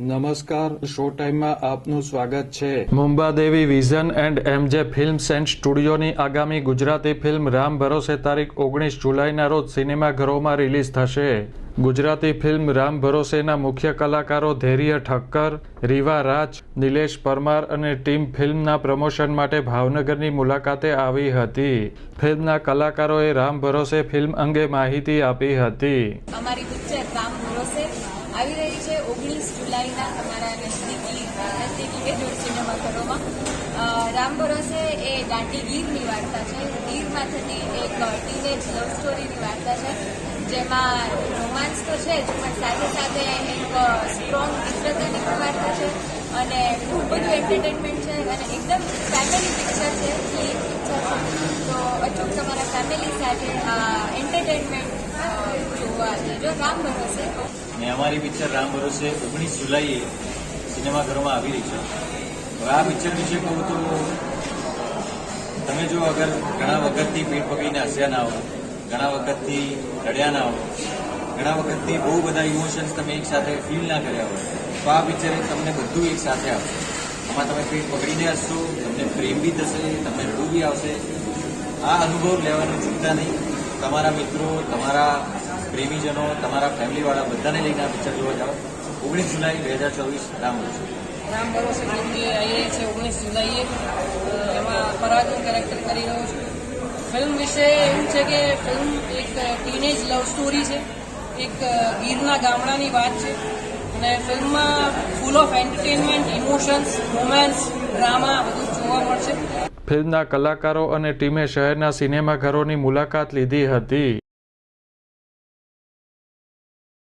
નમસ્કાર, શો ટાઈમમાં આપનું સ્વાગત છે. Mumbadevi vision and MJ films and સ્ટુડિયોની આગામી ગુજરાતી ફિલ્મ રામ ભરોસે તારીખ 19 જુલાઈના રોજ સિનેમાઘરોમાં રિલીઝ થશે. ગુજરાતી ફિલ્મ રામ ભરોસેના મુખ્ય કલાકારો ધૈર્ય ઠક્કર, રીવા રાજ, નિલેશ પરમાર અને ટીમ ફિલ્મના પ્રમોશન માટે ભાવનગરની મુલાકાતે આવી હતી. ફિલ્મના કલાકારોએ રામ ભરોસે ફિલ્મ અંગે માહિતી આપી હતી. અમારી પિક્ચર રામ ભરોસે આવી રહી છે 19 જુલાઈના તમારા નજદીકી એજોડ સિનેમાઘરોમાં. રામ ભરોસે એ દાંડી ગીરની વાર્તા છે. ગીરમાં થતી એક ટીનેજ લવ સ્ટોરીની વાર્તા છે, જેમાં રોમાન્સ તો છે જ, પણ સાથે સાથે એક સ્ટ્રોંગ મિત્રતાની પણ વાર્તા છે અને ખૂબ બધું એન્ટરટેનમેન્ટ છે અને એકદમ ફેમિલી પિક્ચર છે. તો અચૂક તમારા ફેમિલી સાથે એન્ટરટેનમેન્ટ જોવા જજો રામ ભરોસે. ને અમારી પિક્ચર રામ ભરોસે 19 જુલાઈએ સિનેમાઘરોમાં આવી રહી છે. હવે આ પિક્ચર વિશે કહું તો તમે જો અગર ઘણા વખતથી પેટ પકડીને હસ્યા ના હો, ઘણા વખતથી રડ્યા ના હો, ઘણા વખતથી બહુ બધા ઇમોશન્સ તમે એક સાથે ફીલ ના કર્યા હોય, તો આ પિક્ચર તમને બધું એક સાથે આવશે. આમાં તમે પેટ પકડીને હસશો, તમને પ્રેમ બી થશે, તમને રડવું બી આવશે. આ અનુભવ લેવાનું ચૂકતા નહીં. તમારા મિત્રો, તમારા પ્રેમીજનો, તમારા ફેમિલીવાળા બધાને લઈને આ પિક્ચર જોવા જાઓ. 19 જુલાઈ 2024 રામ ભરોસે. રામ ભરોસે ફિલ્મ જે આવી છે 19 જુલાઈએ, એમાં પરાગનું કેરેક્ટર કરી રહ્યો છું. ફિલ્મ વિશે એવું છે કે ફિલ્મ એક ટીનેજ લવ સ્ટોરી છે, એક ગીરના ગામડાની વાત છે અને ફિલ્મમાં full of entertainment, emotions, romance, drama બધું જોવા મળશે. ફિલ્મના કલાકારો અને ટીમે શહેરના સિનેમાઘરોની મુલાકાત લીધી હતી.